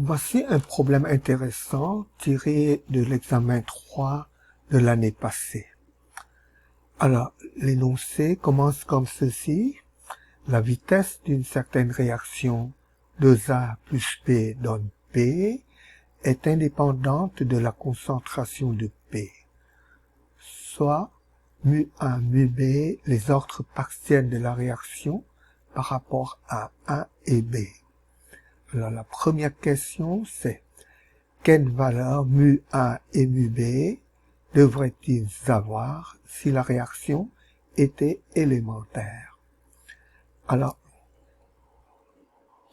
Voici un problème intéressant tiré de l'examen 3 de l'année passée. Alors, l'énoncé commence comme ceci. La vitesse d'une certaine réaction 2A plus P donne P est indépendante de la concentration de P, soit mu A, mu B, les ordres partiels de la réaction par rapport à A et B. Alors, la première question, c'est quelle valeur mu A et mu B devraient-ils avoir si la réaction était élémentaire? Alors,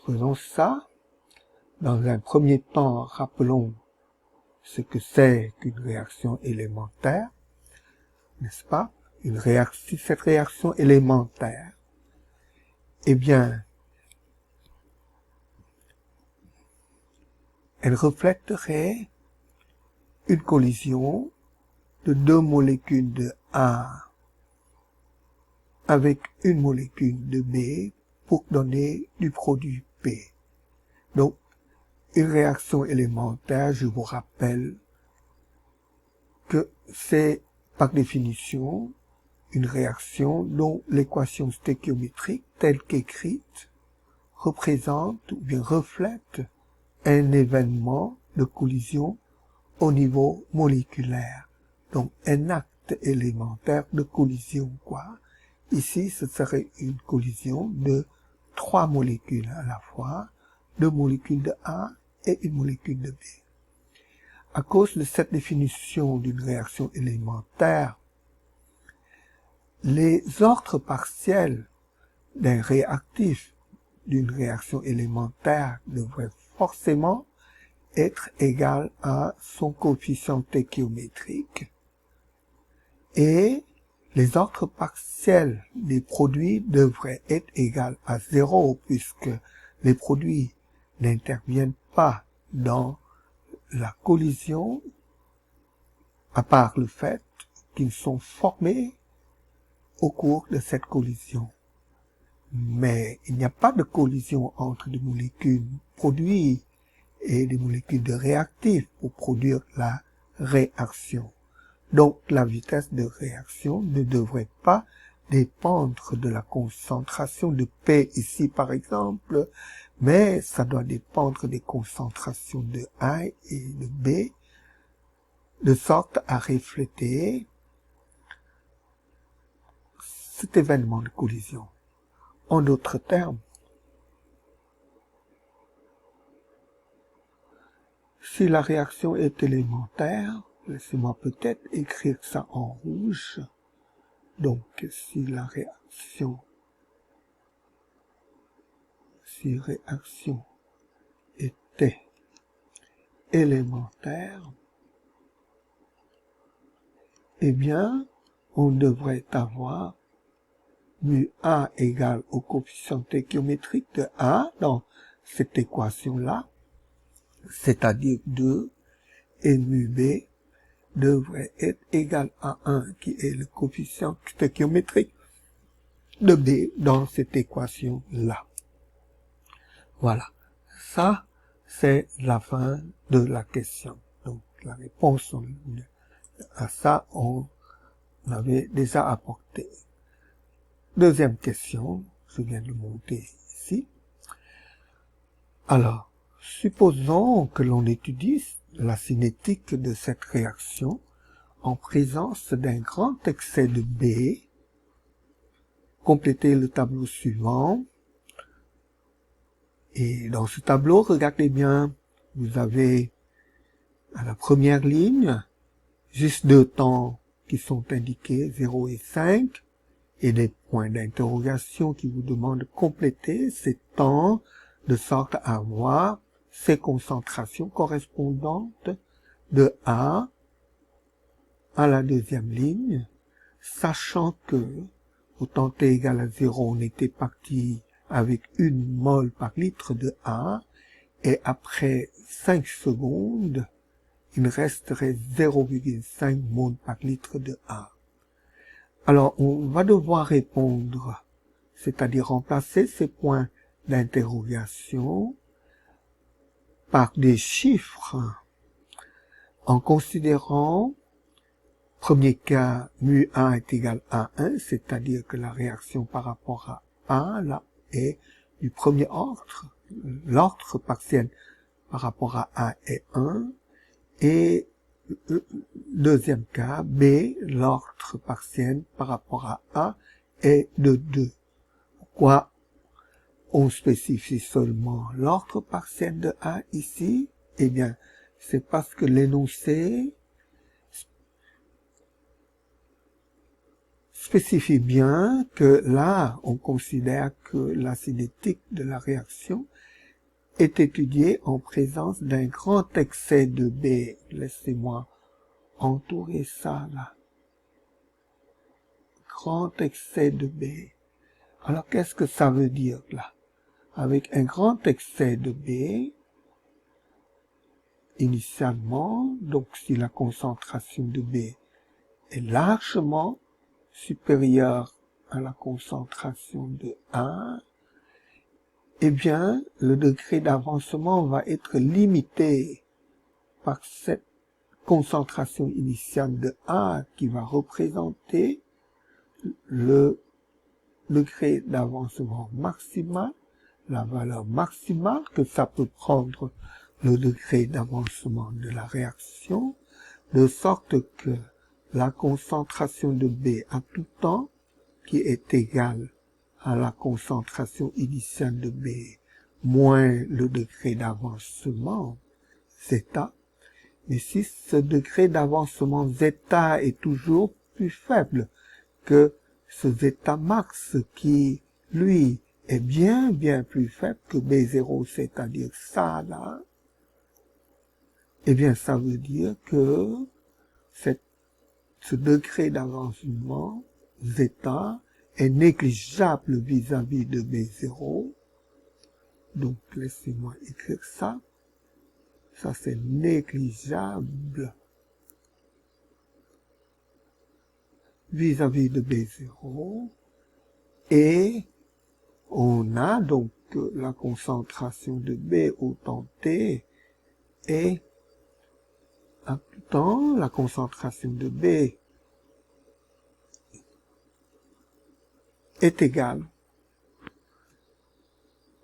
faisons ça. Dans un premier temps, rappelons ce que c'est qu'une réaction élémentaire, n'est-ce pas? Cette réaction élémentaire, eh bien, elle reflèterait une collision de deux molécules de A avec une molécule de B pour donner du produit P. Donc, une réaction élémentaire, je vous rappelle que c'est par définition une réaction dont l'équation stéchiométrique telle qu'écrite représente ou bien reflète un événement de collision au niveau moléculaire. Donc un acte élémentaire de collision, quoi. Ici, ce serait une collision de trois molécules à la fois, deux molécules de A et une molécule de B. À cause de cette définition d'une réaction élémentaire, les ordres partiels d'un réactif d'une réaction élémentaire devraient forcément être égal à son coefficient stéchiométrique et les ordres partiels des produits devraient être égal à 0 puisque les produits n'interviennent pas dans la collision à part le fait qu'ils sont formés au cours de cette collision. Mais il n'y a pas de collision entre des molécules produits et des molécules de réactifs pour produire la réaction. Donc la vitesse de réaction ne devrait pas dépendre de la concentration de P ici par exemple, mais ça doit dépendre des concentrations de A et de B, de sorte à refléter cet événement de collision. En d'autres termes, si la réaction est élémentaire, laissez-moi peut-être écrire ça en rouge. Donc, si réaction était élémentaire, eh bien, on devrait avoir mu A égale au coefficient stéchiométrique de A dans cette équation-là, c'est-à-dire 2, et mu B devrait être égal à 1, qui est le coefficient stéchiométrique de B dans cette équation-là. Voilà. Ça, c'est la fin de la question. Donc, la réponse à ça, on avait déjà apporté. Deuxième question, je viens de monter ici. Alors, supposons que l'on étudie la cinétique de cette réaction en présence d'un grand excès de B. Complétez le tableau suivant. Et dans ce tableau, regardez bien, vous avez à la première ligne juste deux temps qui sont indiqués, 0 et 5, et des points d'interrogation qui vous demandent de compléter ces temps de sorte à avoir ces concentrations correspondantes de A à la deuxième ligne, sachant que au temps t égale à 0, on était parti avec 1 mol par litre de A, et après 5 secondes, il resterait 0,5 mol par litre de A. Alors, on va devoir répondre, c'est-à-dire remplacer ces points d'interrogation par des chiffres en considérant, premier cas, mu A est égal à 1, c'est-à-dire que la réaction par rapport à A, là, est du premier ordre, l'ordre partiel par rapport à A est 1, et deuxième cas, B, l'ordre partiel par rapport à A est de 2. Pourquoi on spécifie seulement l'ordre partiel de A ici? Eh bien, c'est parce que l'énoncé spécifie bien que là, on considère que la cinétique de la réaction est étudiée en présence d'un grand excès de B. Laissez-moi entourer ça là. Grand excès de B. Alors, qu'est-ce que ça veut dire là? Avec un grand excès de B, initialement, donc si la concentration de B est largement supérieure à la concentration de A, eh bien, le degré d'avancement va être limité par cette concentration initiale de A qui va représenter le degré d'avancement maximal, la valeur maximale que ça peut prendre le degré d'avancement de la réaction, de sorte que la concentration de B à tout temps, qui est égale à la concentration initiale de B, moins le degré d'avancement, zeta. Mais si ce degré d'avancement zeta est toujours plus faible que ce zeta max qui, lui, est bien plus faible que B0, c'est-à-dire ça, là, eh bien, ça veut dire que ce degré d'avancement, zeta, est négligeable vis-à-vis de B0. Donc, laissez-moi écrire ça. Ça, c'est négligeable vis-à-vis de B0. Et on a donc la concentration de B au temps T et à tout temps, la concentration de B est égale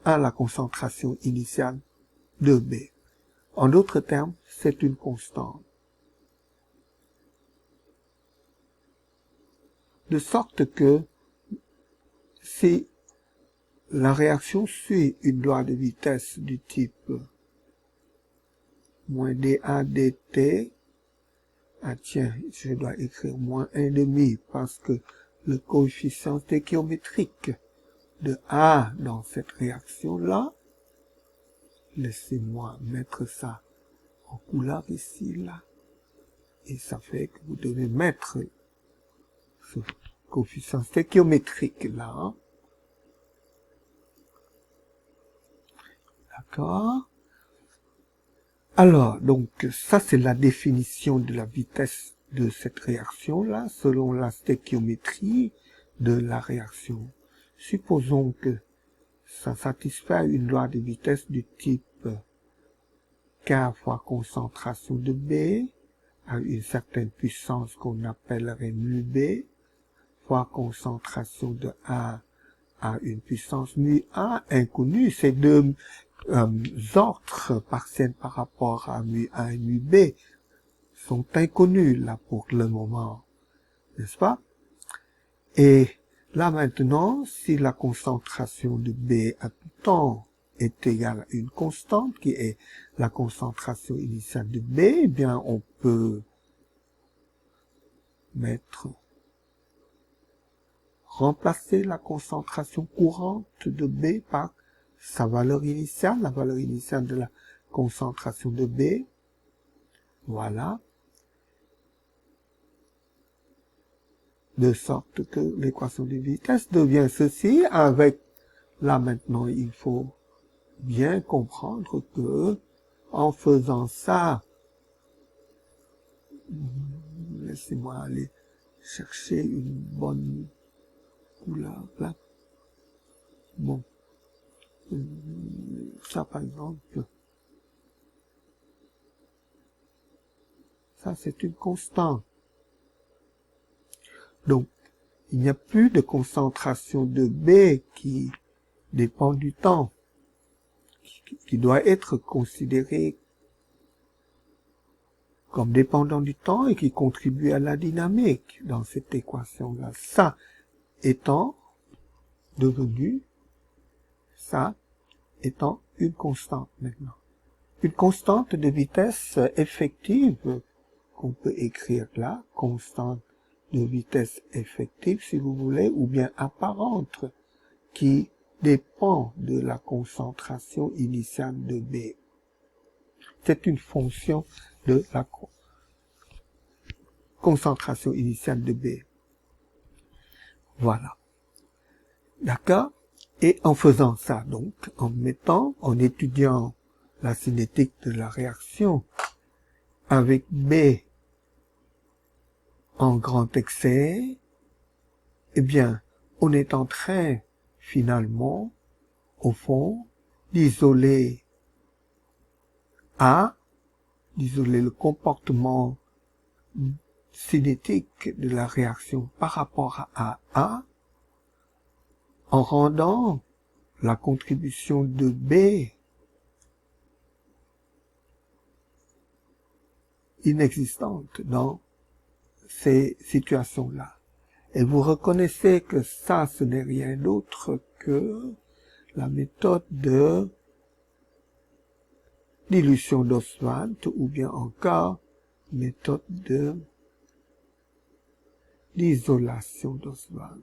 à la concentration initiale de B. En d'autres termes, c'est une constante. De sorte que si la réaction suit une loi de vitesse du type moins dA dt, ah tiens, je dois écrire moins 1,5 parce que le coefficient stéchiométrique de A dans cette réaction-là, laissez-moi mettre ça en couleur ici, là, et ça fait que vous devez mettre ce coefficient stéchiométrique-là. D'accord? Alors, donc, ça c'est la définition de la vitesse de cette réaction-là, selon la stéchiométrie de la réaction. Supposons que ça satisfait une loi de vitesse du type K fois concentration de B à une certaine puissance qu'on appellerait mu B fois concentration de A à une puissance mu A inconnue. Ces deux ordres partiels par rapport à mu A et mu B sont inconnus là pour le moment, n'est-ce pas? Et là maintenant, si la concentration de B à tout temps est égale à une constante qui est la concentration initiale de B, eh bien on peut remplacer la concentration courante de B par sa valeur initiale, la valeur initiale de la concentration de B. Voilà. De sorte que l'équation de vitesse devient ceci avec, là maintenant il faut bien comprendre que en faisant ça, laissez-moi aller chercher une bonne couleur là. Bon, ça par exemple, Ça, c'est une constante. Donc, il n'y a plus de concentration de B qui dépend du temps, qui doit être considérée comme dépendant du temps et qui contribue à la dynamique dans cette équation-là. Ça étant devenu, ça étant une constante maintenant. Une constante de vitesse effective qu'on peut écrire là, constante de vitesse effective si vous voulez, ou bien apparente, qui dépend de la concentration initiale de B. C'est une fonction de la concentration initiale de B. Voilà. D'accord? Et en faisant ça, donc, en étudiant la cinétique de la réaction avec B en grand excès, eh bien, on est en train, finalement, au fond, d'isoler A, d'isoler le comportement cinétique de la réaction par rapport à A, en rendant la contribution de B inexistante dans ces situations-là. Et vous reconnaissez que ça, ce n'est rien d'autre que la méthode de dilution d'Ostwald ou bien encore méthode d'isolation d'Ostwald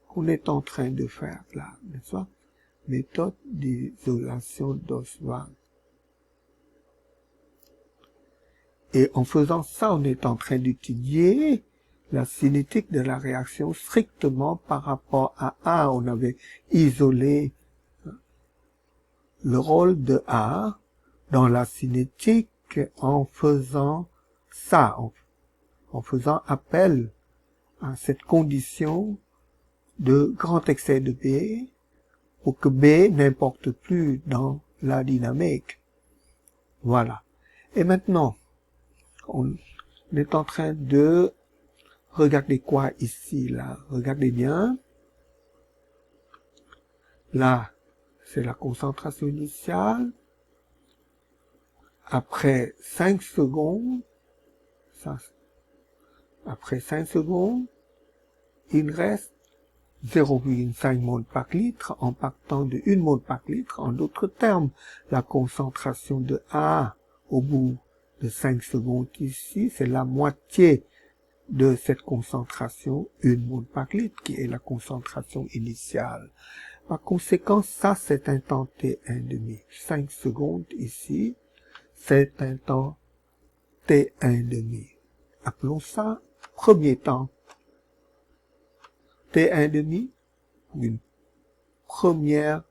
qu'on est en train de faire là, n'est-ce pas? Méthode d'isolation d'Ostwald. Et en faisant ça, on est en train d'étudier la cinétique de la réaction strictement par rapport à A. On avait isolé le rôle de A dans la cinétique en faisant ça, en faisant appel à cette condition de grand excès de B pour que B n'importe plus dans la dynamique. Voilà. Et maintenant, on est en train de regarder quoi ici, là? Regardez bien. Là, c'est la concentration initiale. Après 5 secondes, après 5 secondes, il reste 0,5 mol par litre en partant de 1 mol par litre. En d'autres termes, la concentration de A au bout de 5 secondes ici, c'est la moitié de cette concentration 1 mol par litre qui est la concentration initiale. Par conséquent, ça c'est un temps T1,5. 5 secondes ici, c'est un temps T1,5. Appelons ça premier temps. T1,5, une première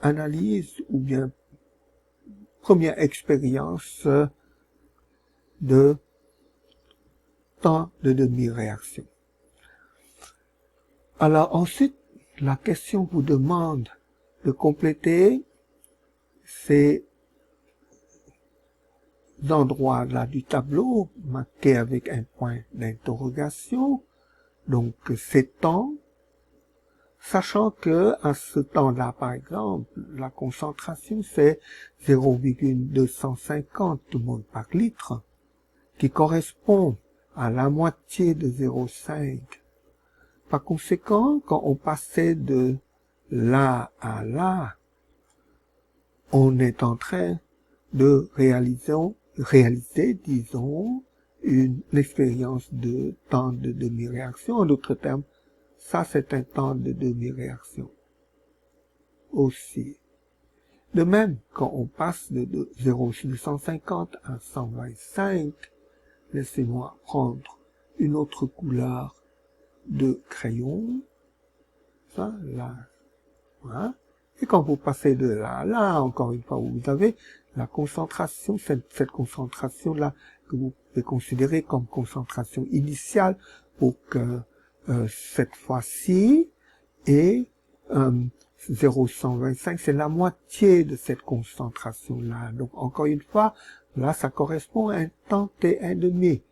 analyse ou bien première expérience de temps de demi-réaction. Alors ensuite, la question vous demande de compléter ces endroits-là du tableau marqués avec un point d'interrogation, donc ces temps, sachant que à ce temps-là, par exemple, la concentration c'est 0,250 mol par litre, qui correspond à la moitié de 0,5. Par conséquent, quand on passait de là à là, on est en train de réaliser, disons, une expérience de temps de demi-réaction. En d'autres termes, ça c'est un temps de demi-réaction aussi. De même, quand on passe de 0,250 à 125, laissez-moi prendre une autre couleur de crayon, ça, là, voilà. Et quand vous passez de là à là, encore une fois, vous avez la concentration, cette concentration-là que vous pouvez considérer comme concentration initiale pour que cette fois-ci, et 0,125, c'est la moitié de cette concentration-là. Donc, encore une fois, là, ça correspond à un temps T1,5.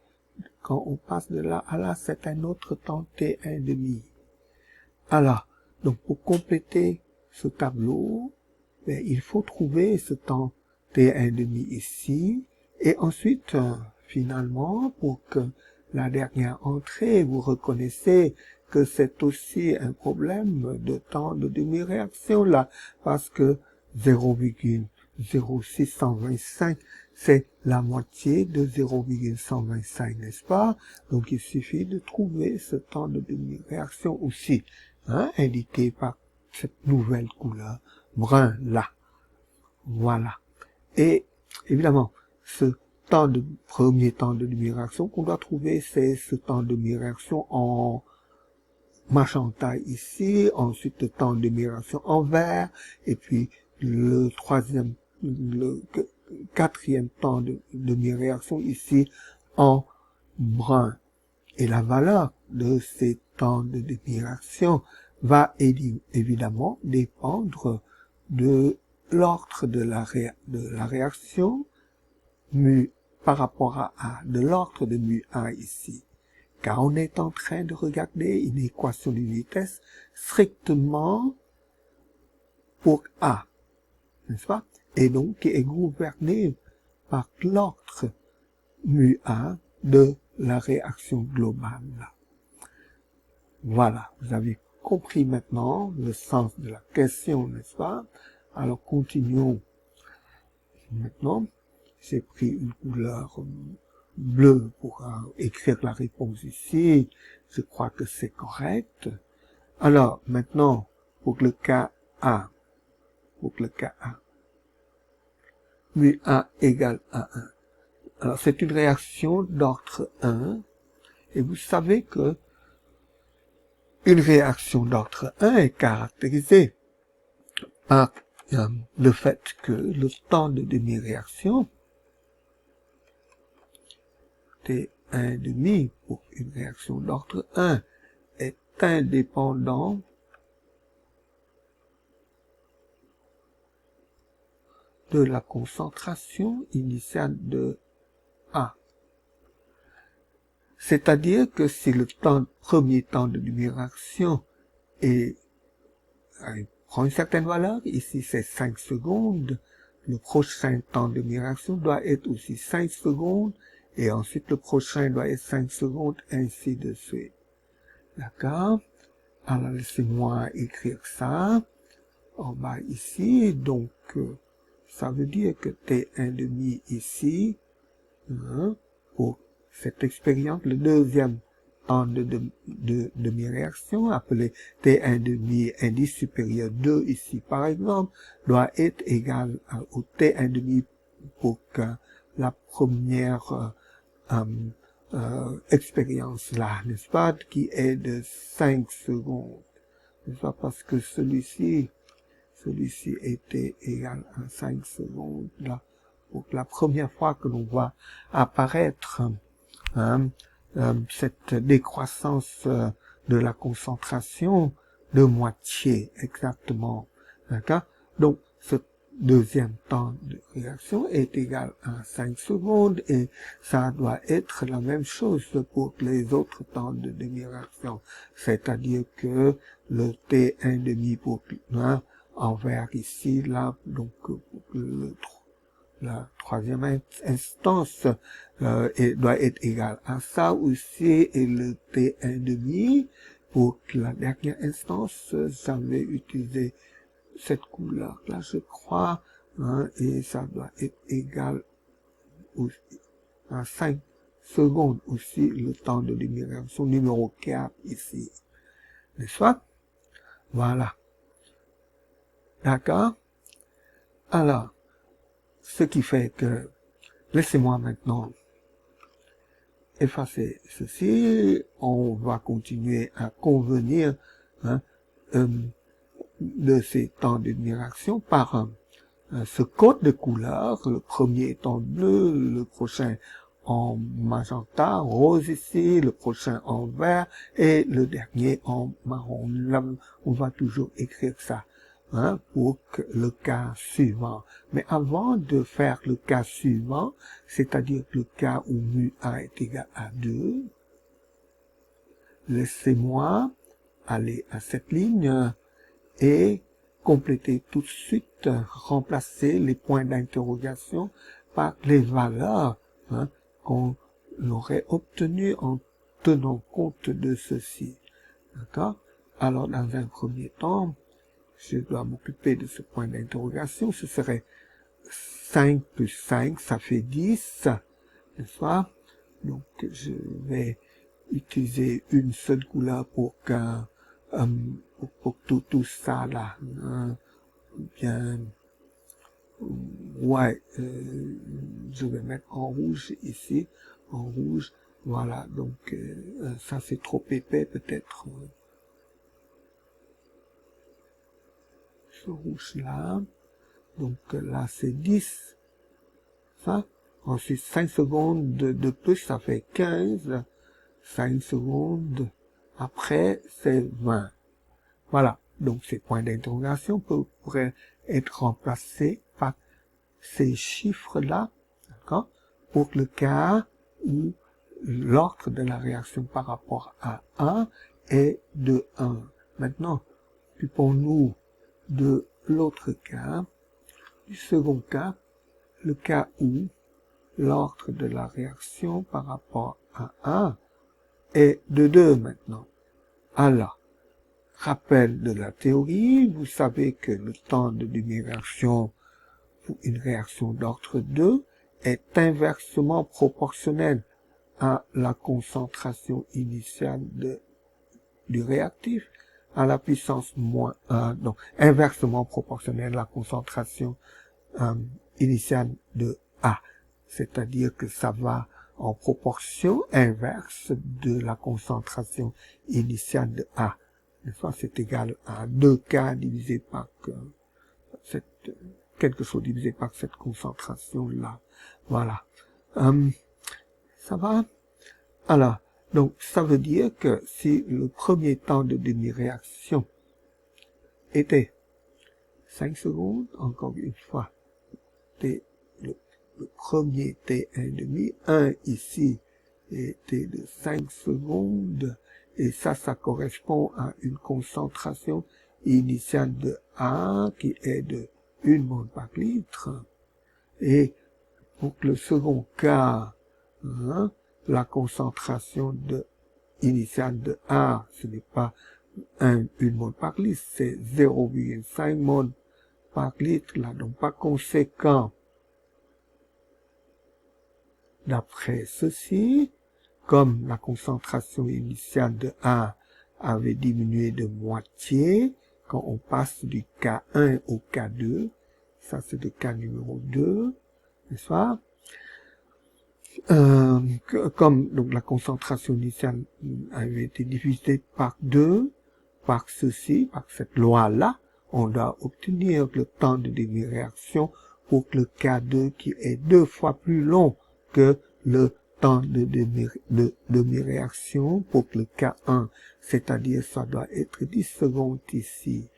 Quand on passe de là à là, c'est un autre temps T1,5. Alors, donc, pour compléter ce tableau, ben, il faut trouver ce temps T1,5 ici, et ensuite, finalement, pour que la dernière entrée, vous reconnaissez que c'est aussi un problème de temps de demi-réaction là, parce que 0,0625, c'est la moitié de 0,125, n'est-ce pas? Donc il suffit de trouver ce temps de demi-réaction aussi, hein, indiqué par cette nouvelle couleur brun là. Voilà. Et évidemment, ce premier temps de demi-réaction qu'on doit trouver, c'est ce temps de demi-réaction en magenta ici, ensuite le temps de demi-réaction en vert, et puis le quatrième temps de demi-réaction ici en brun. Et la valeur de ces temps de demi-réaction va évidemment dépendre de l'ordre de la réaction mu par rapport à A, de l'ordre de mu A ici. Car on est en train de regarder une équation de vitesse strictement pour A, n'est-ce pas? Et donc qui est gouvernée par l'ordre mu A de la réaction globale. Voilà, vous avez compris maintenant le sens de la question, n'est-ce pas? Alors continuons. Maintenant, j'ai pris une couleur bleue pour écrire la réponse ici. Je crois que c'est correct. Alors, maintenant, pour le cas A, mu A égale à 1. Alors, c'est une réaction d'ordre 1, et vous savez que une réaction d'ordre 1 est caractérisée par le fait que le temps de demi-réaction T1,5 pour une réaction d'ordre 1 est indépendant de la concentration initiale de A. C'est-à-dire que si le premier temps de demi-réaction prend une certaine valeur, ici c'est 5 secondes, le prochain temps de demi-réaction doit être aussi 5 secondes, et ensuite le prochain doit être 5 secondes, ainsi de suite. D'accord? Alors laissez-moi écrire ça en bas ici. Donc ça veut dire que T1,5 ici, hein, pour cette expérience, le deuxième temps de demi-réaction, appelé T1,5 indice supérieur 2 ici par exemple, doit être égal au T1,5 pour que la première expérience là, n'est-ce pas, qui est de 5 secondes, n'est-ce pas, parce que celui-ci était égal à 5 secondes là, pour la première fois que l'on voit apparaître cette décroissance de la concentration de moitié exactement, d'accord. Donc ce deuxième temps de réaction est égal à 5 secondes, et ça doit être la même chose pour les autres temps de demi-réaction, c'est-à-dire que le T1,5 pour en vert ici, là, donc la troisième instance doit être égale à ça aussi, et le T1,5 pour la dernière instance, j'avais utilisé cette couleur là, je crois, hein, et ça doit être égal aussi à 5 secondes aussi, le temps de demi-réaction numéro 4 ici, n'est-ce pas? Voilà. D'accord? Alors, ce qui fait que, laissez-moi maintenant effacer ceci, on va continuer à convenir de ces temps de demi-réaction par ce code de couleurs, le premier étant bleu, le prochain en magenta, rose ici, le prochain en vert, et le dernier en marron. Là, on va toujours écrire ça hein, pour le cas suivant. Mais avant de faire le cas suivant, c'est-à-dire le cas où mu A est égal à 2, laissez-moi aller à cette ligne et compléter tout de suite, remplacer les points d'interrogation par les valeurs, hein, qu'on aurait obtenues en tenant compte de ceci. D'accord? Alors, dans un premier temps, je dois m'occuper de ce point d'interrogation. Ce serait 5 plus 5, ça fait 10, n'est-ce pas? Donc, je vais utiliser une seule couleur pour tout ça là. Hein. Bien, ouais, je vais mettre en rouge ici, en rouge. Voilà, donc ça c'est trop épais peut-être. Ce rouge là. Donc là c'est 10. Ça. Ensuite 5 secondes de plus, ça fait 15. 5 secondes après, c'est 20. Voilà. Donc ces points d'interrogation pourraient être remplacés par ces chiffres-là, d'accord, pour le cas où l'ordre de la réaction par rapport à 1 est de 1. Maintenant, occupons-nous de l'autre cas, du second cas, le cas où l'ordre de la réaction par rapport à 1 est de 2 maintenant. Alors, rappel de la théorie, vous savez que le temps de demi-réaction pour une réaction d'ordre 2 est inversement proportionnel à la concentration initiale du réactif à la puissance moins 1, donc inversement proportionnel à la concentration initiale de A. C'est-à-dire que ça va en proportion inverse de la concentration initiale de A. C'est égal à 2K divisé par quelque chose divisé par cette concentration-là. Voilà. Ça va? Alors, donc, ça veut dire que si le premier temps de demi-réaction était 5 secondes, encore une fois, le premier T1,5, 1 ici était de 5 secondes, et ça correspond à une concentration initiale de A qui est de 1 mol par litre. Et pour le second cas, hein, la concentration initiale de A, ce n'est pas 1 mol par litre, c'est 0,5 mol par litre, là, donc par conséquent, d'après ceci, comme la concentration initiale de A avait diminué de moitié, quand on passe du K1 au K2, ça c'est le cas numéro 2, n'est-ce pas? Comme donc la concentration initiale avait été divisée par 2, par ceci, par cette loi-là, on doit obtenir le temps de demi-réaction pour le K2 qui est 2 fois plus long que le temps de demi-réaction pour le K1, c'est-à-dire ça doit être 10 secondes ici.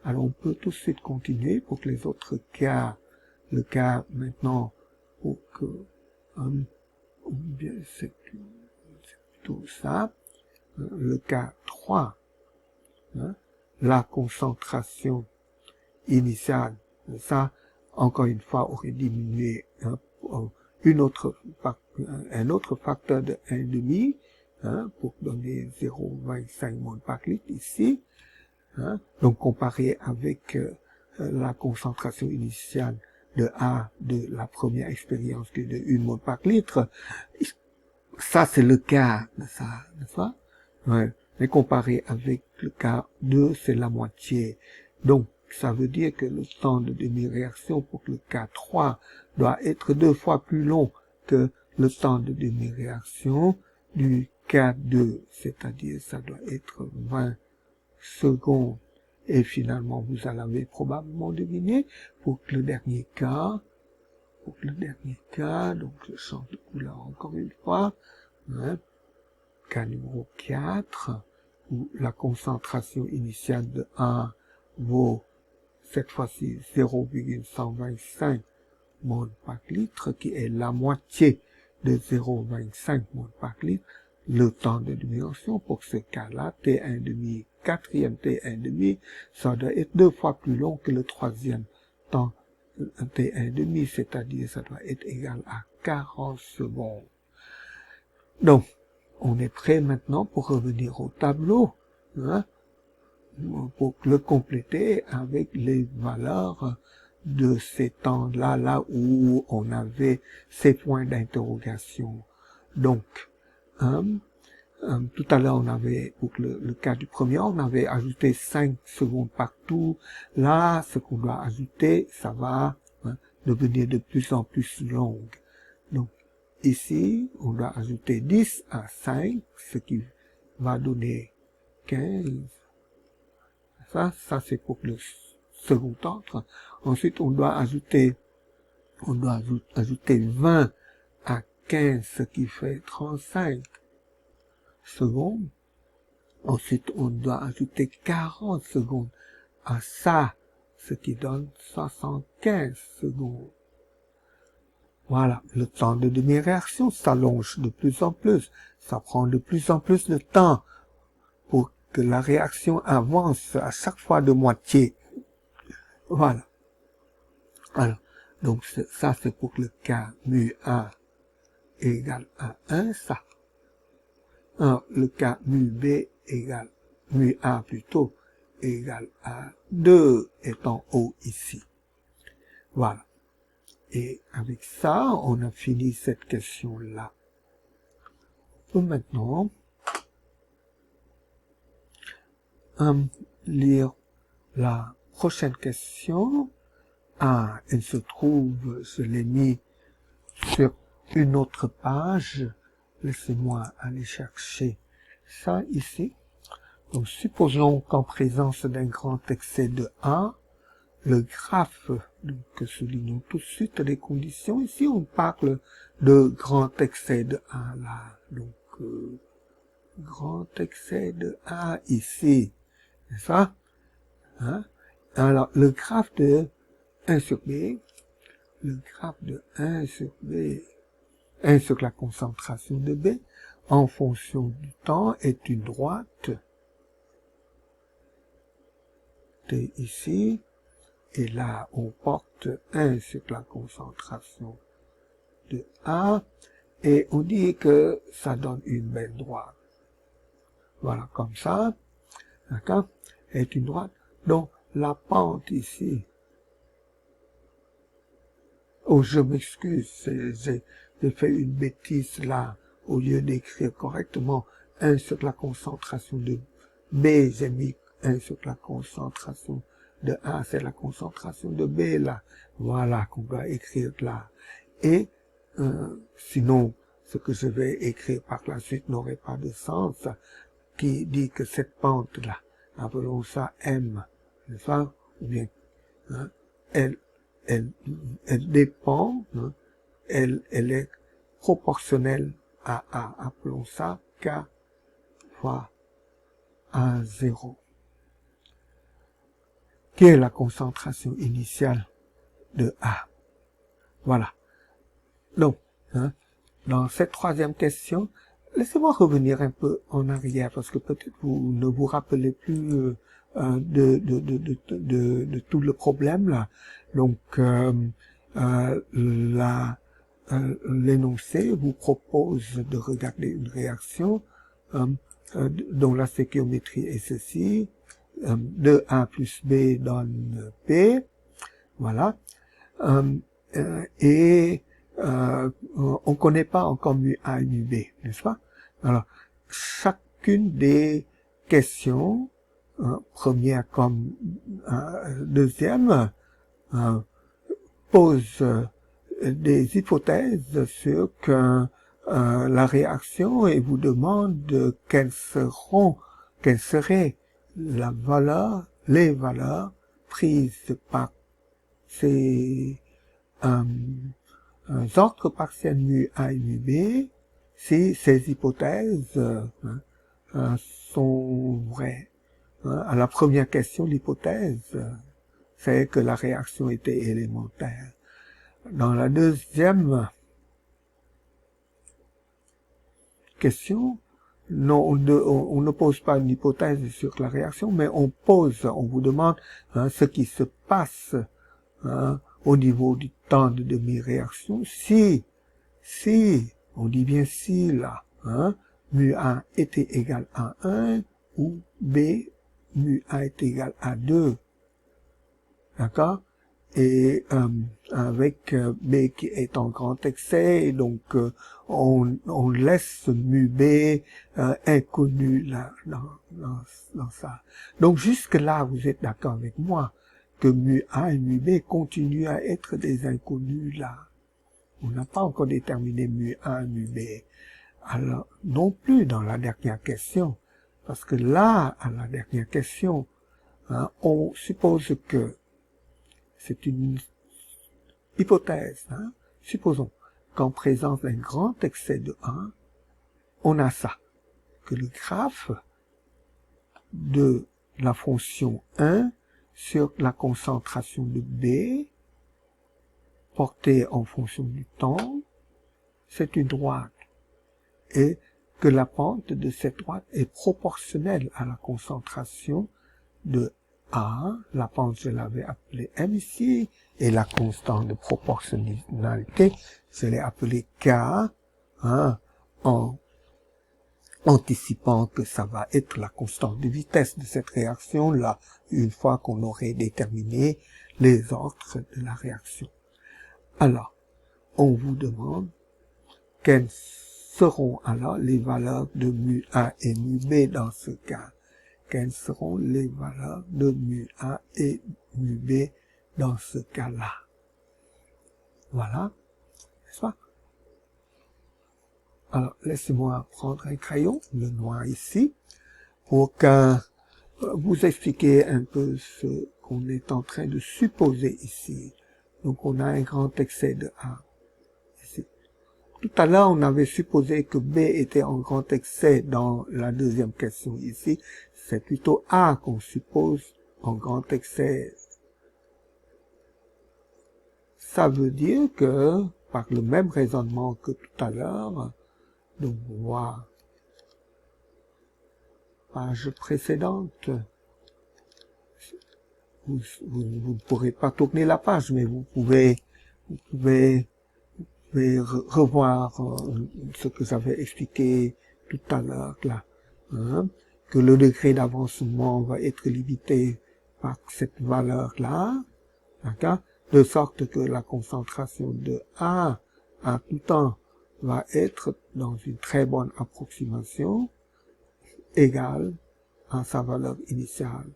Alors on peut tout de suite continuer pour que les autres cas, le cas maintenant pour que bien c'est tout ça, le cas 3, hein, la concentration initiale, ça encore une fois aurait diminué hein, un autre facteur de 1,5 hein, pour donner 0,25 mol par litre ici. Hein, donc comparé avec la concentration initiale de A de la première expérience qui est de 1 mol par litre, ça c'est le cas de ça, n'est-ce pas? Ouais. Mais comparé avec le cas 2, c'est la moitié. Donc, ça veut dire que le temps de demi-réaction pour le cas 3 doit être 2 fois plus long que le temps de demi-réaction du cas 2, c'est-à-dire ça doit être 20 secondes. Et finalement, vous l'avez probablement deviné, pour le dernier cas, donc je change de couleur encore une fois, hein, cas numéro 4, où la concentration initiale de A vaut cette fois-ci 0,125 mol par litre, qui est la moitié de 0,25 mol par litre, le temps de diminution pour ce cas-là, T1,5, quatrième T1,5, ça doit être 2 fois plus long que le troisième temps T1,5, c'est-à-dire ça doit être égal à 40 secondes. Donc, on est prêt maintenant pour revenir au tableau, hein, pour le compléter avec les valeurs de ces temps-là, là où on avait ces points d'interrogation. Donc, tout à l'heure, on avait, pour le cas du premier, on avait ajouté 5 secondes partout. Là, ce qu'on doit ajouter, ça va devenir de plus en plus long. Donc, ici, on doit ajouter 10 à 5, ce qui va donner 15. Ça c'est pour le second ordre. Ensuite, on doit ajouter 20 à 15, ce qui fait 35 secondes. Ensuite, on doit ajouter 40 secondes à ça, ce qui donne 75 secondes. Voilà, le temps de demi-réaction s'allonge de plus en plus. Ça prend de plus en plus de temps pour que la réaction avance à chaque fois de moitié. Voilà. Alors, donc ça c'est pour le cas mu A égale à 1, ça. Alors, le cas mu B égale, mu A plutôt, égale à 2 étant haut ici. Voilà. Et avec ça, on a fini cette question-là. Maintenant, lire la prochaine question. Ah, elle se trouve, je l'ai mis sur une autre page. Laissez-moi aller chercher ça ici. Donc, supposons qu'en présence d'un grand excès de A, le graphe, donc soulignons tout de suite les conditions. Ici, on parle de grand excès de A là. Donc, grand excès de A ici. C'est ça? Hein? Alors, le graphe de 1 sur B, le graphe de 1 sur B, 1 sur la concentration de B, en fonction du temps, est une droite. T ici. Et là, on porte 1 sur la concentration de A, et on dit que ça donne une belle droite. Voilà, comme ça, d'accord, est une droite. Donc, la pente ici, oh, je m'excuse, j'ai fait une bêtise là, au lieu d'écrire correctement 1 sur la concentration de B, j'ai mis 1 sur la concentration de A, c'est la concentration de B là, voilà qu'on doit écrire là. Et sinon, ce que je vais écrire par la suite n'aurait pas de sens, qui dit que cette pente là, appelons ça M, n'est-ce pas, ou bien, hein, elle dépend, hein, elle est proportionnelle à A, appelons ça K fois A0. Quelle est la concentration initiale de A? Voilà. Donc, hein, dans cette troisième question, laissez-moi revenir un peu en arrière, parce que peut-être vous ne vous rappelez plus de tout le problème là. Donc, l'énoncé vous propose de regarder une réaction dont la stéquiométrie est ceci. 2A plus B donne P, voilà, et on connaît pas encore mu A et mu B, n'est-ce pas? Alors, chacune des questions, première comme deuxième, pose des hypothèses sur que la réaction et vous demande quelles seraient les valeurs prises par ces ordres partiels mu A et mu B si ces hypothèses sont vraies. À la première question, l'hypothèse, c'est que la réaction était élémentaire. Dans la deuxième question, non, on ne pose pas une hypothèse sur la réaction, mais on vous demande ce qui se passe au niveau du temps de demi-réaction si, on dit bien si là, mu A était égal à 1 ou B, mu A est égal à 2. D'accord? Et avec B qui est en grand excès, donc on laisse mu B inconnu là, dans ça. Donc jusque-là, vous êtes d'accord avec moi que mu A et mu B continuent à être des inconnus là. On n'a pas encore déterminé mu A et mu B. Alors, non plus dans la dernière question, parce que là, à la dernière question, on suppose que c'est une hypothèse. Supposons qu'en présence d'un grand excès de 1, on a ça, que le graphe de la fonction 1 sur la concentration de B, portée en fonction du temps, c'est une droite, et que la pente de cette droite est proportionnelle à la concentration de A, la pente je l'avais appelée M ici, et la constante de proportionnalité, je l'ai appelée K, en anticipant que ça va être la constante de vitesse de cette réaction, là, une fois qu'on aurait déterminé les ordres de la réaction. Alors, on vous demande quelles seront alors les valeurs de mu A et mu B dans ce cas. Quelles seront les valeurs de mu A et mu B dans ce cas-là? Voilà, n'est-ce pas? Alors, laissez-moi prendre un crayon, le noir ici, pour vous expliquer un peu ce qu'on est en train de supposer ici. Donc, on a un grand excès de A ici. Tout à l'heure, on avait supposé que B était en grand excès dans la deuxième question ici. C'est plutôt A qu'on suppose en grand excès. Ça veut dire que, par le même raisonnement que tout à l'heure, donc voir page précédente, vous ne pourrez pas tourner la page, mais vous pouvez revoir ce que j'avais expliqué tout à l'heure là, que le degré d'avancement va être limité par cette valeur là, d'accord, de sorte que la concentration de A à tout temps va être dans une très bonne approximation égale à sa valeur initiale.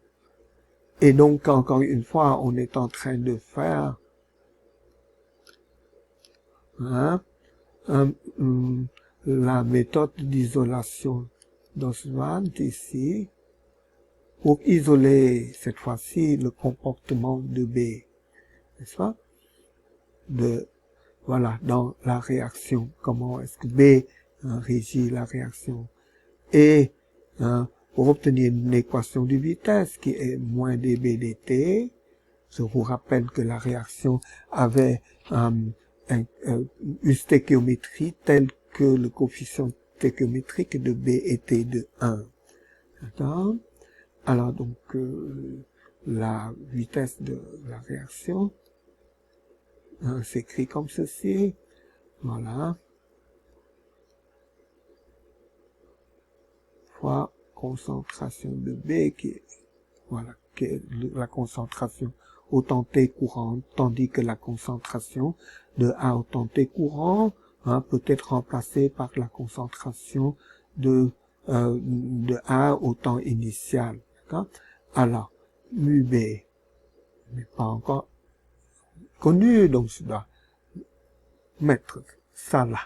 Et donc, encore une fois, on est en train de faire la méthode d'isolation d'Oswald ici pour isoler cette fois-ci le comportement de B, n'est-ce pas? Voilà, dans la réaction, comment est-ce que B régit la réaction. Et pour obtenir une équation de vitesse qui est moins dB dt, je vous rappelle que la réaction avait une stéchiométrie telle que le coefficient stéchiométrique de B était de 1. D'accord? Alors donc, la vitesse de la réaction s'écrit comme ceci. Voilà. Fois concentration de B qui est, voilà, qui est la concentration au temps t courant, tandis que la concentration de A au temps t courant peut être remplacée par la concentration de A au temps initial. Alors, mu B n'est pas encore connu, donc je dois mettre ça là.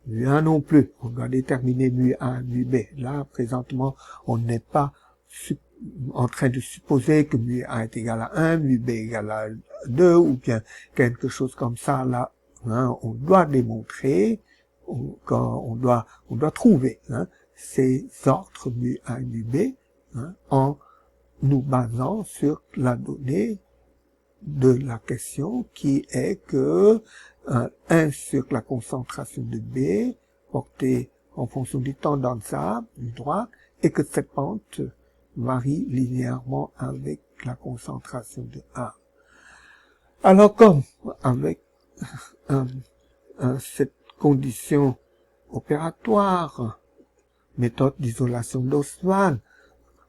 Mu A non plus, on doit déterminer mu A, mu B. Là, présentement, on n'est pas en train de supposer que mu A est égal à 1, mu B égal à 2, ou bien quelque chose comme ça. Là, on doit démontrer, on doit trouver ces ordres mu A et mu B en nous basant sur la donnée de la question qui est que 1 sur la concentration de B portée en fonction du temps dans ça, du droit, et que cette pente varie linéairement avec la concentration de A. Alors comme avec cette condition opératoire, méthode d'isolation d'Ostwald,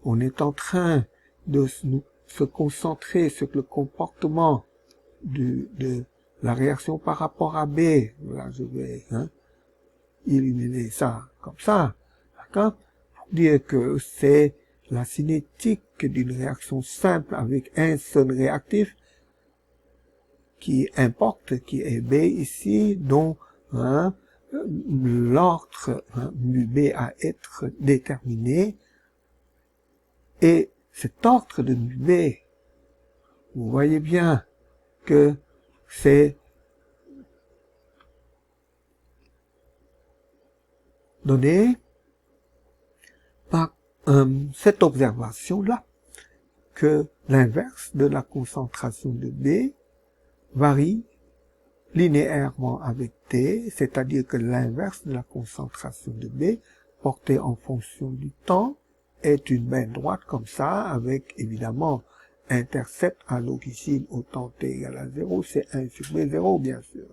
on est en train de se concentrer sur le comportement de la réaction par rapport à B. Là, je vais éliminer ça comme ça, d'accord, pour dire que c'est la cinétique d'une réaction simple avec un seul réactif qui importe, qui est B ici, dont l'ordre mu B à être déterminé, et cet ordre de mu B, vous voyez bien que c'est donné par cette observation-là, que l'inverse de la concentration de B varie linéairement avec T, c'est-à-dire que l'inverse de la concentration de B, portée en fonction du temps, est une main droite comme ça, avec évidemment intercept à l'origine au temps T égale à 0, c'est 1 sur B0 bien sûr.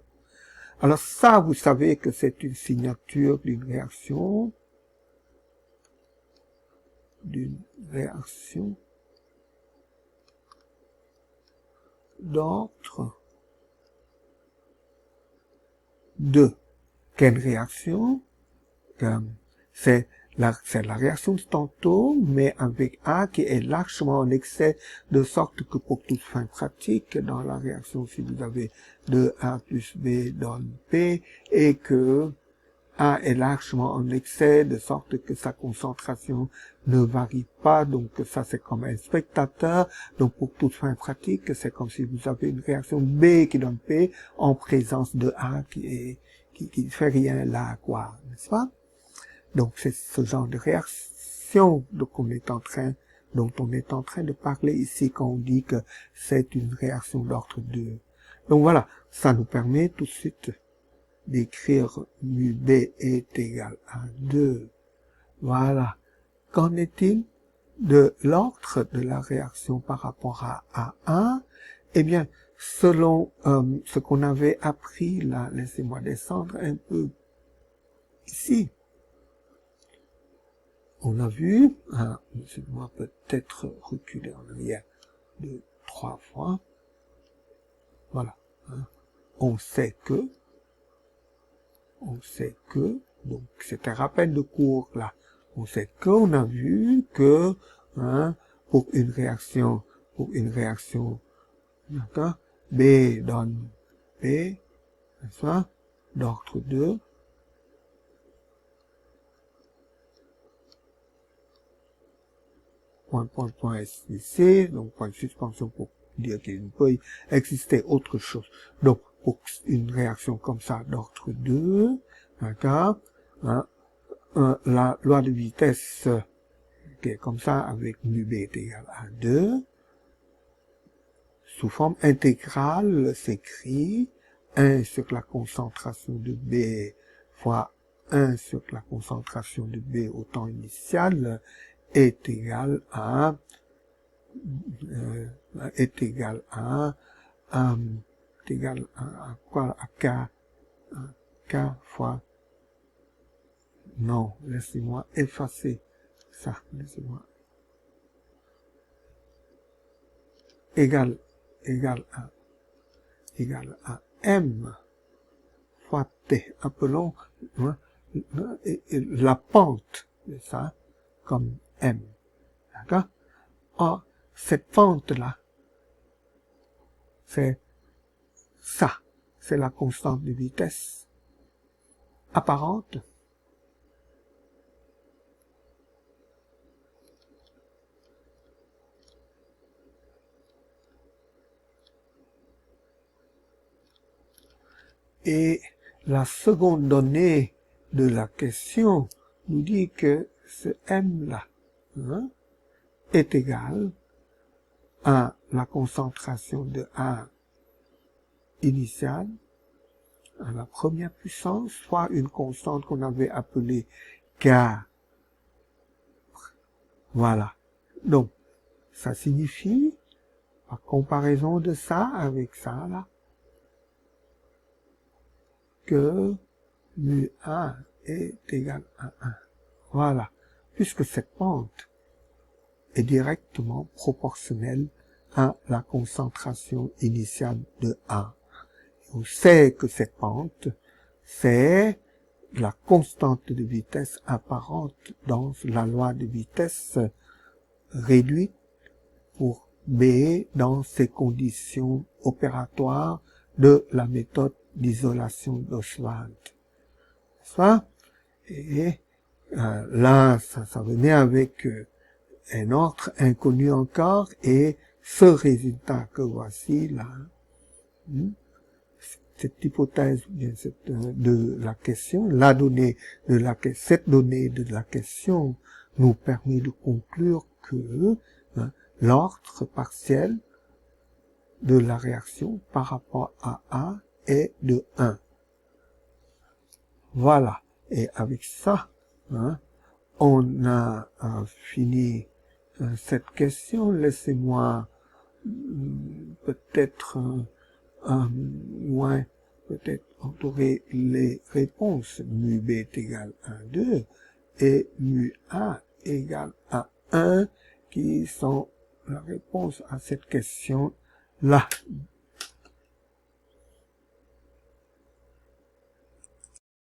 Alors ça, vous savez que c'est une signature d'une réaction d'ordre 2. Quelle réaction? C'est la réaction de tantôt, mais avec A qui est largement en excès, de sorte que pour toute fin pratique, dans la réaction, si vous avez 2A plus B donne P, et que A est largement en excès, de sorte que sa concentration ne varie pas, donc ça c'est comme un spectateur, donc pour toute fin pratique, c'est comme si vous avez une réaction B qui donne P en présence de A qui ne fait rien là, quoi, n'est-ce pas? Donc c'est ce genre de réaction dont on est en train de parler ici quand on dit que c'est une réaction d'ordre 2. Donc voilà, ça nous permet tout de suite d'écrire mu B est égal à 2. Voilà. Qu'en est-il de l'ordre de la réaction par rapport à A1? Eh bien, selon ce qu'on avait appris là, laissez-moi descendre un peu ici. On a vu, laissez-moi peut-être reculer en arrière 2, 3 fois. Voilà. On sait que, donc c'est un rappel de cours là. On sait qu'on a vu que, pour une réaction, d'accord, B donne B, n'est-ce pas, d'ordre 2, point ici, donc point de suspension pour dire qu'il ne peut exister autre chose. Donc, pour une réaction comme ça d'ordre 2, d'accord, la loi de vitesse qui est comme ça avec mu B est égal à 2, sous forme intégrale s'écrit 1 sur la concentration de B fois 1 sur la concentration de B au temps initial est égal à quoi? À K fois, non, laissez-moi effacer ça, laissez-moi, égal à M fois T, appelons la pente de ça comme M, d'accord? Or, cette pente-là, c'est ça, c'est la constante de vitesse apparente et la seconde donnée de la question nous dit que ce M-là est égal à la concentration de A initiale, à la première puissance, soit une constante qu'on avait appelée K. Voilà. Donc, ça signifie, par comparaison de ça avec ça, là, que mu A est égal à 1. Voilà. Puisque cette pente est directement proportionnelle à la concentration initiale de A. On sait que cette pente, c'est la constante de vitesse apparente dans la loi de vitesse réduite pour B dans ces conditions opératoires de la méthode d'isolation d'Ostwald. Ça, et là, ça venait avec un autre inconnu encore, et ce résultat que voici là, cette hypothèse bien de la question, la donnée de la cette donnée de la question nous permet de conclure que l'ordre partiel de la réaction par rapport à A est de 1. Voilà. Et avec ça, on a fini cette question. Laissez-moi peut-être moins peut-être entourer les réponses. Mu B est égal à 2 et mu A égale à 1 qui sont la réponse à cette question-là.